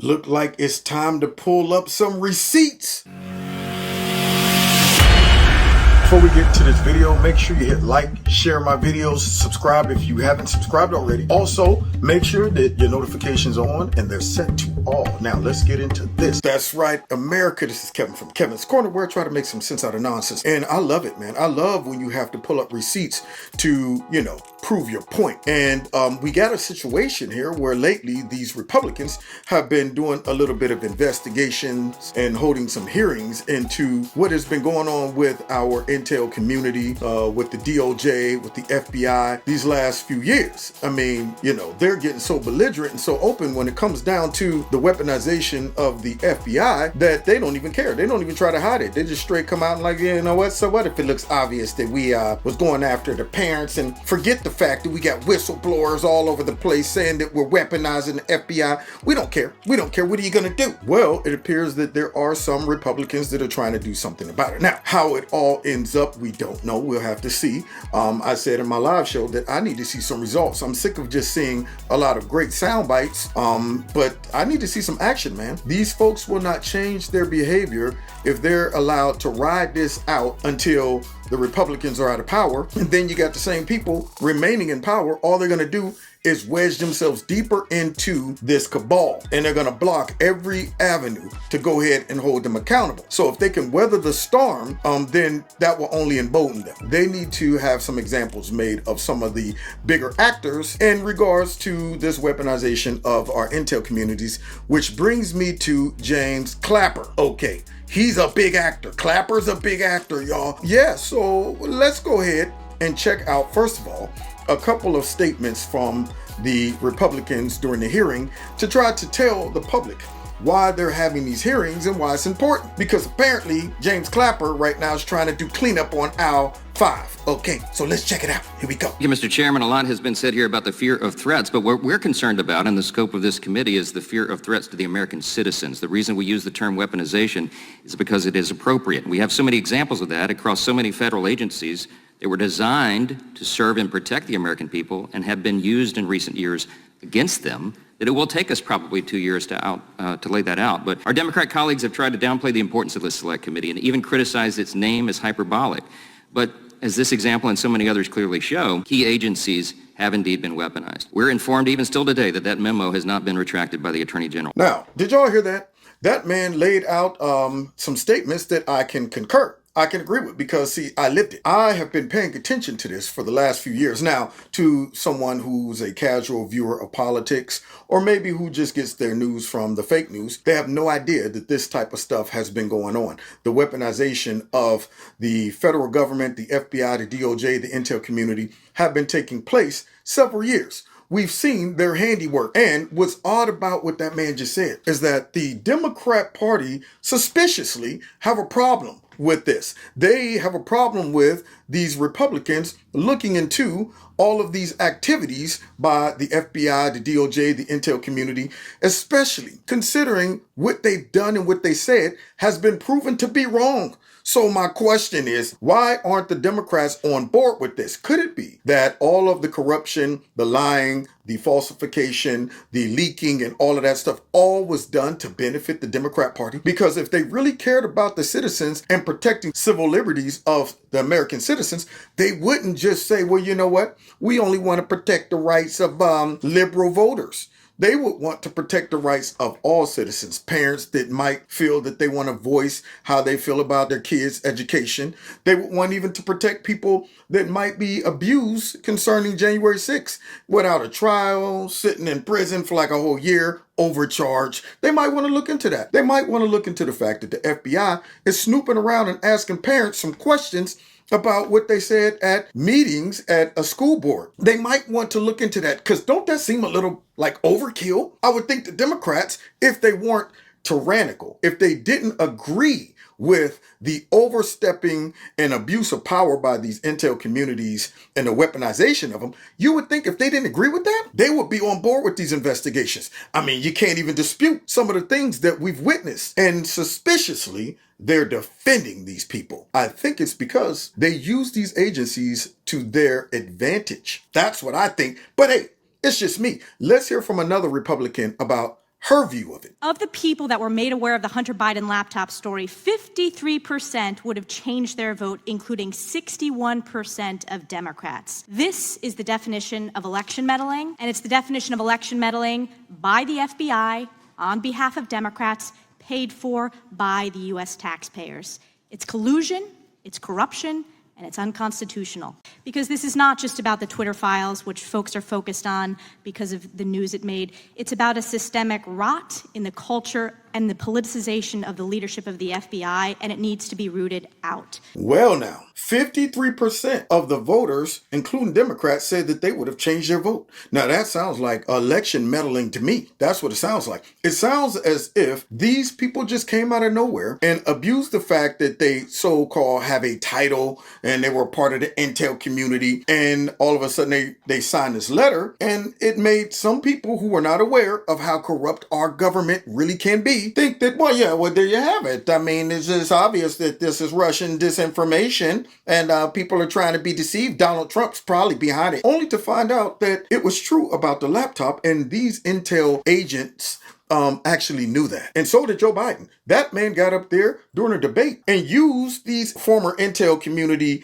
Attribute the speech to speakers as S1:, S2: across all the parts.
S1: Look like it's time to pull up some receipts. Before we get into this video, make sure you hit like, share my videos, subscribe if you haven't subscribed already. Also, make sure that your notifications are on and they're set to all. Now, let's get into this. That's right, America. This is Kevin from Kevin's Corner, where I try to make some sense out of nonsense. And I love it, man. I love when you have to pull up receipts to, prove your point. And we got a situation here where lately these Republicans have been doing a little bit of investigations and holding some hearings into what has been going on with our intel community, with the DOJ, with the FBI these last few years. I mean, they're getting so belligerent and so open when it comes down to the weaponization of the FBI that they don't even care. They don't even try to hide it. They just straight come out and like, you know what? So what if it looks obvious that we was going after the parents, and forget the fact that we got whistleblowers all over the place saying that we're weaponizing the FBI. We don't care. We don't care. What are you going to do? Well, it appears that there are some Republicans that are trying to do something about it. Now, how it all ends up, we don't know. We'll have to see. I said in my live show that I need to see some results. I'm sick of just seeing a lot of great sound bites, but I need to see some action, man. These folks will not change their behavior if they're allowed to ride this out until the Republicans are out of power. And then you got the same people remaining in power. All they're going to do is wedge themselves deeper into this cabal, and they're going to block every avenue to go ahead and hold them accountable. So if they can weather the storm, then that will only embolden them. They need to have some examples made of some of the bigger actors in regards to this weaponization of our intel communities, which brings me to James Clapper. Okay, he's a big actor. Clapper's a big actor, y'all. Yeah, so let's go ahead and check out, first of all, a couple of statements from the Republicans during the hearing to try to tell the public why they're having these hearings and why it's important. Because apparently James Clapper right now is trying to do cleanup on aisle 5. Okay, so let's check it out. Here we go.
S2: Thank you, Mr. Chairman. A lot has been said here about the fear of threats, but what we're concerned about in the scope of this committee is the fear of threats to the American citizens. The reason we use the term weaponization is because it is appropriate. We have so many examples of that across so many federal agencies that were designed to serve and protect the American people and have been used in recent years against them, that it will take us probably 2 years to lay that out. But our Democrat colleagues have tried to downplay the importance of this select committee and even criticize its name as hyperbolic. But as this example and so many others clearly show, key agencies have indeed been weaponized. We're informed even still today that that memo has not been retracted by the Attorney General.
S1: Now, did y'all hear that? That man laid out some statements that I can concur. I can agree with, because see, I lived it. I have been paying attention to this for the last few years. Now, to someone who's a casual viewer of politics, or maybe who just gets their news from the fake news, they have no idea that this type of stuff has been going on. The weaponization of the federal government, the FBI, the DOJ, the intel community have been taking place several years. We've seen their handiwork. And what's odd about what that man just said is that the Democrat Party suspiciously have a problem with this. They have a problem with these Republicans looking into all of these activities by the FBI, the DOJ, the intel community, especially considering what they've done and what they said has been proven to be wrong. So my question is, why aren't the Democrats on board with this? Could it be that all of the corruption, the lying, the falsification, the leaking, and all of that stuff all was done to benefit the Democrat Party? Because if they really cared about the citizens and protecting civil liberties of the American citizens, they wouldn't just say, well, you know what? We only want to protect the rights of liberal voters. They would want to protect the rights of all citizens, parents that might feel that they want to voice how they feel about their kids' education. They would want even to protect people that might be abused concerning January 6th without a trial, sitting in prison for like a whole year, overcharged. They might want to look into that. They might want to look into the fact that the FBI is snooping around and asking parents some questions about what they said at meetings at a school board. They might want to look into that, because don't that seem a little like overkill? I would think the Democrats, if they weren't tyrannical, if they didn't agree with the overstepping and abuse of power by these intel communities and the weaponization of them, you would think if they didn't agree with that, they would be on board with these investigations. I mean, you can't even dispute some of the things that we've witnessed. And suspiciously, they're defending these people. I think it's because they use these agencies to their advantage. That's what I think. But hey, it's just me. Let's hear from another Republican about her view of it.
S3: Of the people that were made aware of the Hunter Biden laptop story, 53% would have changed their vote, including 61% of Democrats. This is the definition of election meddling, and it's the definition of election meddling by the FBI on behalf of Democrats, paid for by the U.S. taxpayers. It's collusion, it's corruption, and it's unconstitutional. Because this is not just about the Twitter files, which folks are focused on because of the news it made. It's about a systemic rot in the culture and the politicization of the leadership of the FBI, and it needs to be rooted out.
S1: Well now, 53% of the voters, including Democrats, said that they would have changed their vote. Now that sounds like election meddling to me. That's what it sounds like. It sounds as if these people just came out of nowhere and abused the fact that they so-called have a title and they were part of the intel community, and all of a sudden they signed this letter, and it made some people who were not aware of how corrupt our government really can be think that, well, there you have it. I mean, it's just obvious that this is Russian disinformation and people are trying to be deceived. Donald Trump's probably behind it, only to find out that it was true about the laptop, and these intel agents actually knew that. And so did Joe Biden. That man got up there during a debate and used these former intel community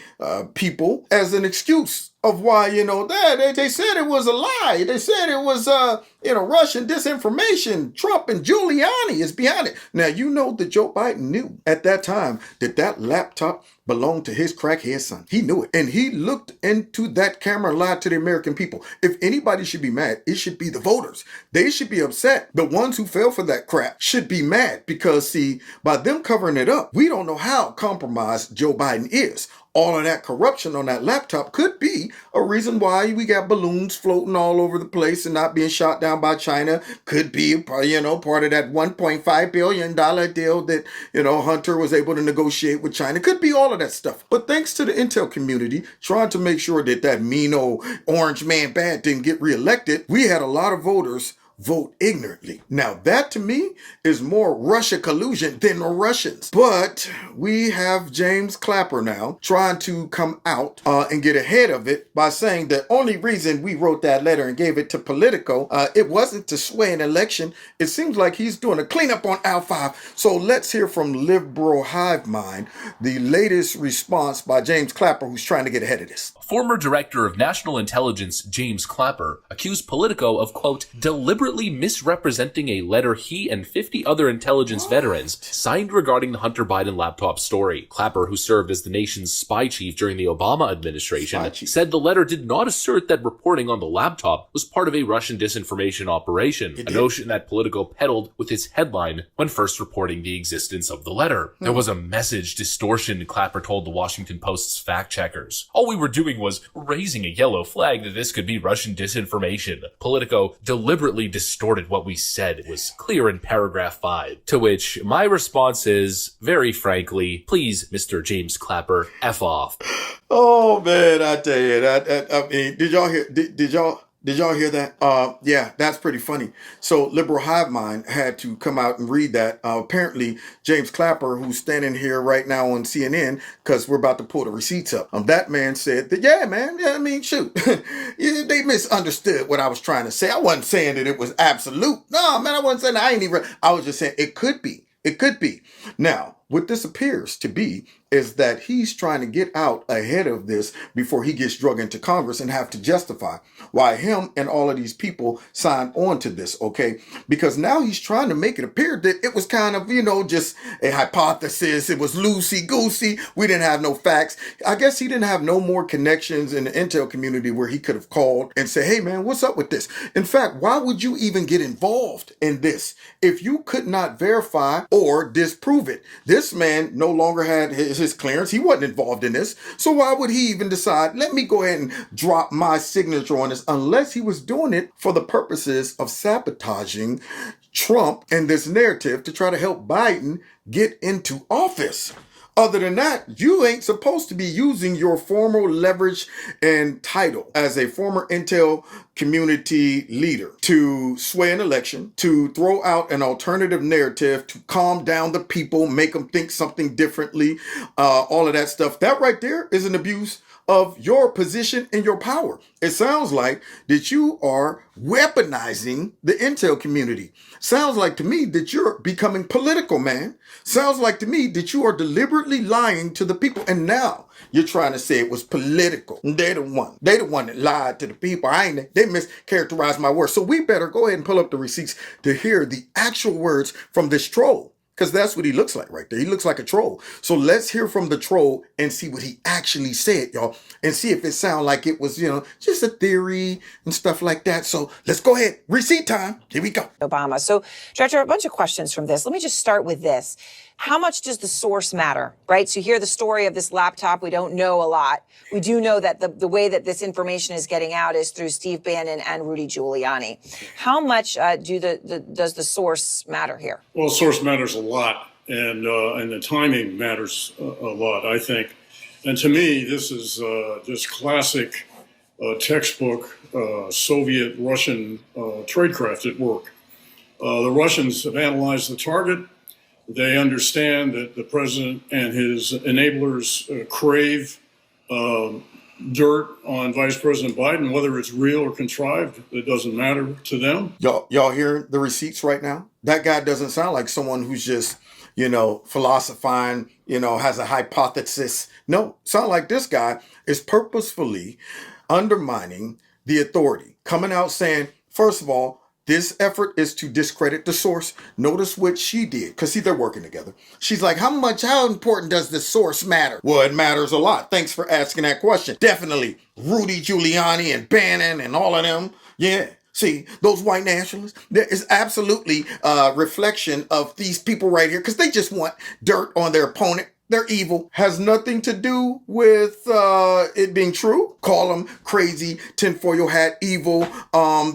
S1: people as an excuse of why, they said it was a lie. They said it was, Russian disinformation. Trump and Giuliani is behind it. Now, you know that Joe Biden knew at that time that laptop belonged to his crackhead son. He knew it. And he looked into that camera and lied to the American people. If anybody should be mad, it should be the voters. They should be upset. The ones who fell for that crap should be mad because, see, by them covering it up, we don't know how compromised Joe Biden is. All of that corruption on that laptop could be a reason why we got balloons floating all over the place and not being shot down by China. Could be, part of that $1.5 billion deal that, Hunter was able to negotiate with China. Could be all of that stuff. But thanks to the intel community trying to make sure that mean old orange man bad didn't get reelected, we had a lot of voters vote ignorantly. Now that to me is more Russia collusion than the Russians. But we have James Clapper now trying to come out and get ahead of it by saying the only reason we wrote that letter and gave it to Politico, it wasn't to sway an election. It seems like he's doing a cleanup on Al 5. So let's hear from liberal hive mind the latest response by James Clapper, who's trying to get ahead of this.
S4: Former Director of National Intelligence James Clapper accused Politico of, quote, deliberately misrepresenting a letter he and 50 other intelligence veterans signed regarding the Hunter Biden laptop story. Clapper, who served as the nation's spy chief during the Obama administration, said the letter did not assert that reporting on the laptop was part of a Russian disinformation operation, a notion that Politico peddled with its headline when first reporting the existence of the letter. There was a message distortion, Clapper told the Washington Post's fact-checkers. All we were doing was raising a yellow flag that this could be Russian disinformation. Politico deliberately distorted what we said. It was clear in paragraph 5. To which my response is, very frankly, please, Mr. James Clapper, F off.
S1: Oh man, I tell you, I mean, did y'all hear that? Yeah, that's pretty funny. So Liberal Hive Mind had to come out and read that. Apparently, James Clapper, who's standing here right now on CNN, because we're about to pull the receipts up. That man said that, shoot. They misunderstood what I was trying to say. I wasn't saying that it was absolute. No, man, I wasn't saying I was just saying it could be. It could be. Now, what this appears to be is that he's trying to get out ahead of this before he gets drug into Congress and have to justify why him and all of these people signed on to this, okay? Because now he's trying to make it appear that it was kind of, just a hypothesis. It was loosey-goosey. We didn't have no facts. I guess he didn't have no more connections in the intel community where he could have called and say, hey, man, what's up with this? In fact, why would you even get involved in this if you could not verify or disprove it? This man no longer had his clearance. He wasn't involved in this. So why would he even decide, let me go ahead and drop my signature on this, unless he was doing it for the purposes of sabotaging Trump and this narrative to try to help Biden get into office? Other than that, you ain't supposed to be using your formal leverage and title as a former intel community leader to sway an election, to throw out an alternative narrative, to calm down the people, make them think something differently, all of that stuff. That right there is an abuse of your position and your power. It sounds like that you are weaponizing the intel community. Sounds like to me that you're becoming political, man. Sounds like to me that you are deliberately lying to the people. And now you're trying to say it was political. They the one that lied to the people. They mischaracterized my words. So we better go ahead and pull up the receipts to hear the actual words from this troll. Because that's what he looks like right there. He looks like a troll. So let's hear from the troll and see what he actually said, y'all. And see if it sounds like it was, just a theory and stuff like that. So let's go ahead. Receipt time. Here we go.
S5: Obama. So, Director, a bunch of questions from this. Let me just start with this. How much does the source matter, right? So you hear the story of this laptop. We don't know a lot. We do know that the way that this information is getting out is through Steve Bannon and Rudy Giuliani. How much does the source matter here?
S6: Well, source matters a lot, and the timing matters a lot, I think. And to me, this is just classic textbook Soviet Russian tradecraft at work. The Russians have analyzed the target. They understand that the president and his enablers crave dirt on Vice President Biden, whether it's real or contrived. It doesn't matter to them.
S1: Y'all hear the receipts right now? That guy doesn't sound like someone who's just, philosophizing, has a hypothesis. No, sound like this guy is purposefully undermining the authority, coming out saying, first of all, this effort is to discredit the source. Notice what she did, because see, they're working together. She's like, how important does the source matter? Well, it matters a lot. Thanks for asking that question. Definitely Rudy Giuliani and Bannon and all of them. Yeah. See, those white nationalists, there is absolutely a reflection of these people right here, because they just want dirt on their opponent. They're evil. Has nothing to do with it being true. Call them crazy, tinfoil hat, evil.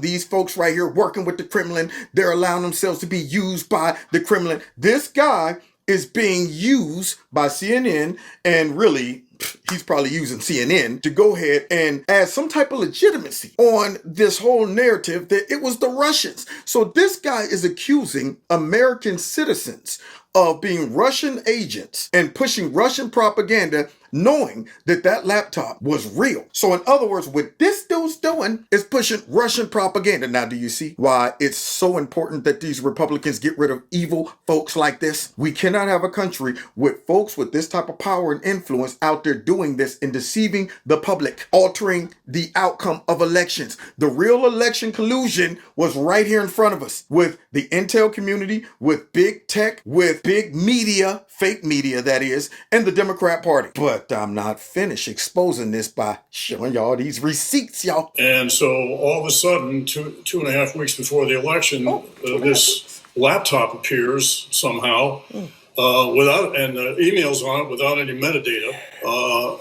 S1: These folks right here working with the Kremlin, they're allowing themselves to be used by the Kremlin. This guy is being used by CNN, and really, he's probably using CNN to go ahead and add some type of legitimacy on this whole narrative that it was the Russians. So this guy is accusing American citizens of being Russian agents and pushing Russian propaganda, knowing that that laptop was real. So in other words, what this dude's doing is pushing Russian propaganda. Now, do you see why it's so important that these Republicans get rid of evil folks like this? We cannot have a country with folks with this type of power and influence out there doing this and deceiving the public, altering the outcome of elections. The real election collusion was right here in front of us with the intel community, with big tech, with big media, fake media that is, and the Democrat Party. But I'm not finished exposing this by showing y'all these receipts, y'all.
S6: And so all of a sudden, two and a half weeks before the election, this laptop appears somehow without, and emails on it without any metadata.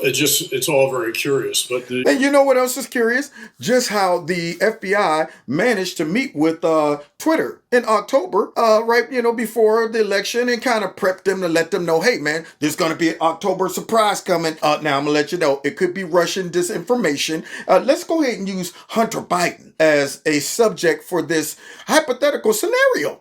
S6: It's all very curious. But
S1: and you know what else is curious? Just how the FBI managed to meet with Twitter in October, before the election, and kind of prepped them to let them know, hey man, there's going to be an October surprise coming. Now I'm going to let you know, it could be Russian disinformation. Let's go ahead and use Hunter Biden as a subject for this hypothetical scenario.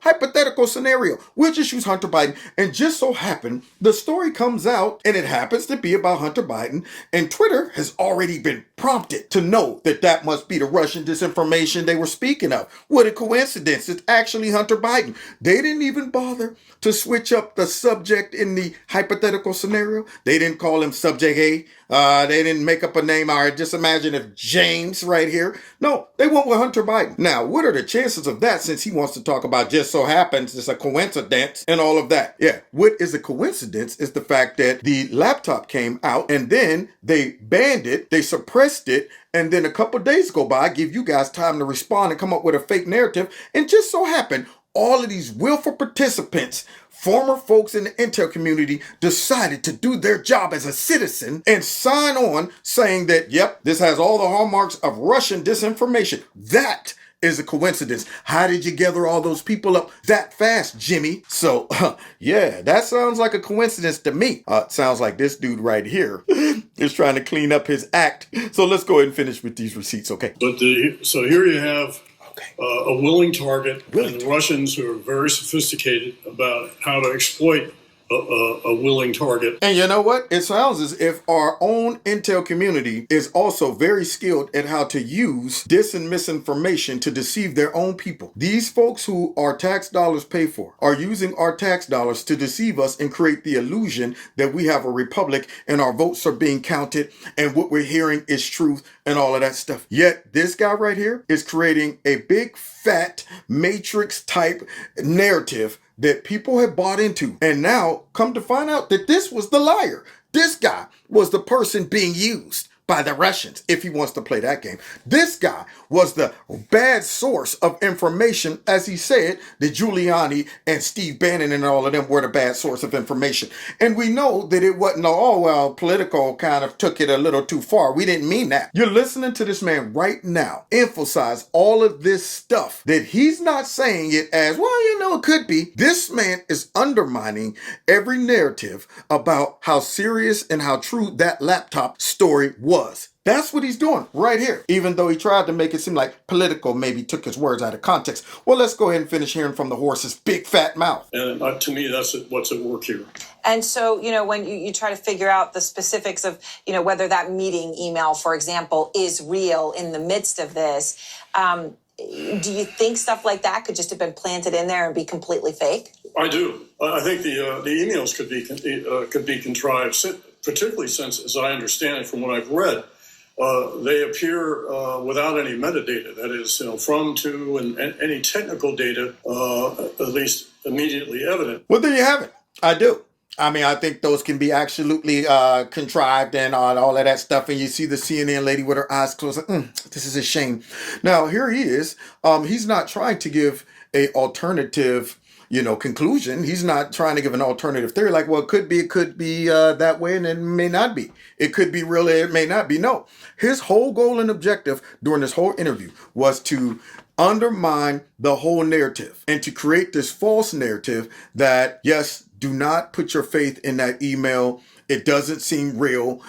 S1: We'll just use Hunter Biden. And just so happen, the story comes out, and it happens to be about Hunter Biden, and Twitter has already been prompted to know that that must be the Russian disinformation they were speaking of. What a coincidence. It's actually Hunter Biden. They didn't even bother to switch up the subject in the hypothetical scenario. They didn't call him subject A. They didn't make up a name. All right, just imagine if James right here. No, they went with Hunter Biden. Now, what are the chances of that, since he wants to talk about just so happens it's a coincidence and all of that? Yeah, what is a coincidence is the fact that the laptop came out and then they banned it, they suppressed it, and then a couple days go by, give you guys time to respond and come up with a fake narrative, and just so happened all of these willful participants, former folks in the intel community, decided to do their job as a citizen and sign on saying that, yep, this has all the hallmarks of Russian disinformation. That is a coincidence. How did you gather all those people up that fast, Jimmy? So, yeah, that sounds like a coincidence to me. Sounds like this dude right here is trying to clean up his act. So let's go ahead and finish with these receipts, okay?
S6: But so here you have a willing target, and the Russians, who are very sophisticated about how to exploit a willing target.
S1: And you know what? It sounds as if our own intel community is also very skilled at how to use dis and misinformation to deceive their own people. These folks who our tax dollars pay for are using our tax dollars to deceive us and create the illusion that we have a republic and our votes are being counted and what we're hearing is truth and all of that stuff. Yet this guy right here is creating a big fat matrix type narrative that people have bought into. And now come to find out that this was the liar. This guy was the person being used by the Russians, if he wants to play that game. This guy was the bad source of information, as he said, that Giuliani and Steve Bannon and all of them were the bad source of information. And we know that it wasn't, oh, well, Politico kind of took it a little too far. We didn't mean that. You're listening to this man right now emphasize all of this stuff that he's not saying it as, well, you know, it could be. This man is undermining every narrative about how serious and how true that laptop story was. That's what he's doing right here, even though he tried to make it seem like Politico maybe took his words out of context. Well, let's go ahead and finish hearing from the horse's big fat mouth.
S6: And to me, that's what's at work here.
S5: And so, you know, when you try to figure out the specifics of, you know, whether that meeting email, for example, is real in the midst of this, do you think stuff like that could just have been planted in there and be completely fake?
S6: I do. I think the emails could be contrived, particularly since, as I understand it from what I've read, they appear without any metadata. That is, you know, from, to, and any technical data, at least immediately evident.
S1: Well, there you have it. I do. I mean, I think those can be absolutely contrived and all of that stuff. And you see the CNN lady with her eyes closed, like, this is a shame. Now, here he is. He's not trying to give a alternative, you know, conclusion. He's not trying to give an alternative theory like, well, it could be that way and it may not be. It could be real, it may not be. No, his whole goal and objective during this whole interview was to undermine the whole narrative and to create this false narrative that, yes, do not put your faith in that email. It doesn't seem real.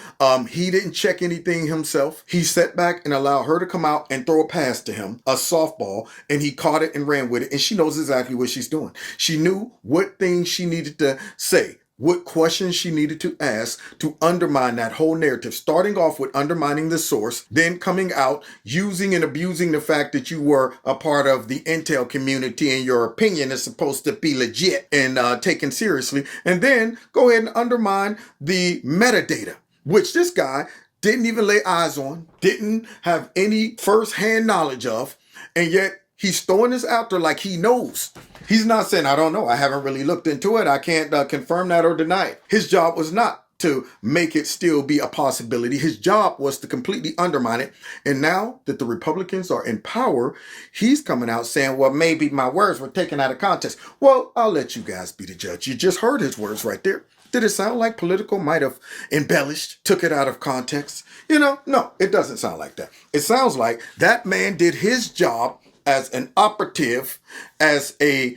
S1: He didn't check anything himself. He sat back and allowed her to come out and throw a pass to him, a softball, and he caught it and ran with it. And she knows exactly what she's doing. She knew what things she needed to say, what questions she needed to ask to undermine that whole narrative, starting off with undermining the source, then coming out, using and abusing the fact that you were a part of the intel community and your opinion is supposed to be legit and taken seriously, and then go ahead and undermine the metadata, which this guy didn't even lay eyes on, didn't have any first-hand knowledge of, and yet he's throwing this out there like he knows. He's not saying, I don't know, I haven't really looked into it, I can't confirm that or deny it. His job was not to make it still be a possibility. His job was to completely undermine it. And now that the Republicans are in power, he's coming out saying, well, maybe my words were taken out of context. Well, I'll let you guys be the judge. You just heard his words right there. Did it sound like Politico might have embellished, took it out of context? You know, no, it doesn't sound like that. It sounds like that man did his job as an operative, as a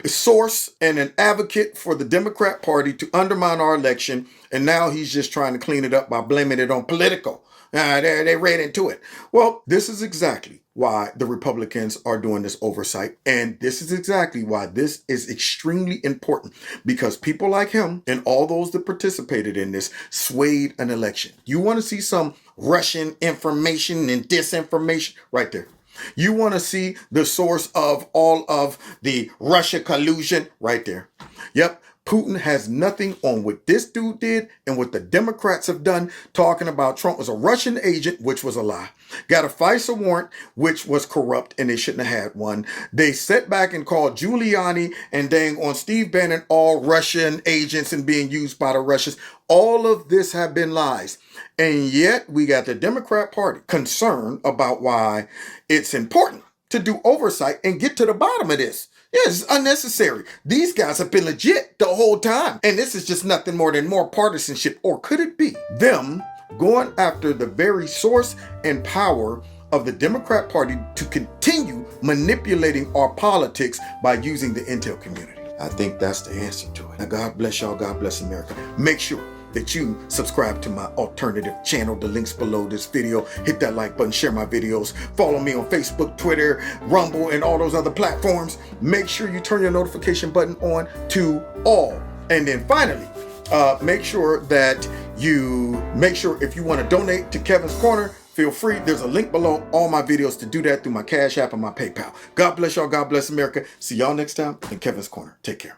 S1: source and an advocate for the Democrat Party to undermine our election. And now he's just trying to clean it up by blaming it on Politico. They read into it. Well, this is exactly why the Republicans are doing this oversight. And this is exactly why this is extremely important, because people like him and all those that participated in this swayed an election. You want to see some Russian information and disinformation right there. You want to see the source of all of the Russia collusion right there. Yep. Putin has nothing on what this dude did and what the Democrats have done, talking about Trump was a Russian agent, which was a lie. Got a FISA warrant, which was corrupt, and they shouldn't have had one. They sat back and called Giuliani and dang on Steve Bannon all Russian agents and being used by the Russians. All of this have been lies. And yet we got the Democrat Party concerned about why it's important to do oversight and get to the bottom of this. Yes, it's unnecessary. These guys have been legit the whole time. And this is just nothing more than more partisanship. Or could it be them going after the very source and power of the Democrat Party to continue manipulating our politics by using the intel community? I think that's the answer to it. Now, God bless y'all. God bless America. Make sure that you subscribe to my alternative channel. The link's below this video. Hit that like button, share my videos, follow me on Facebook, Twitter, Rumble, and all those other platforms. Make sure you turn your notification button on to all And then finally, make sure if you want to donate to Kevin's Corner, feel free. There's a link below all my videos to do that through my Cash App and my PayPal. God bless y'all. God bless America. See y'all next time in Kevin's Corner. Take care.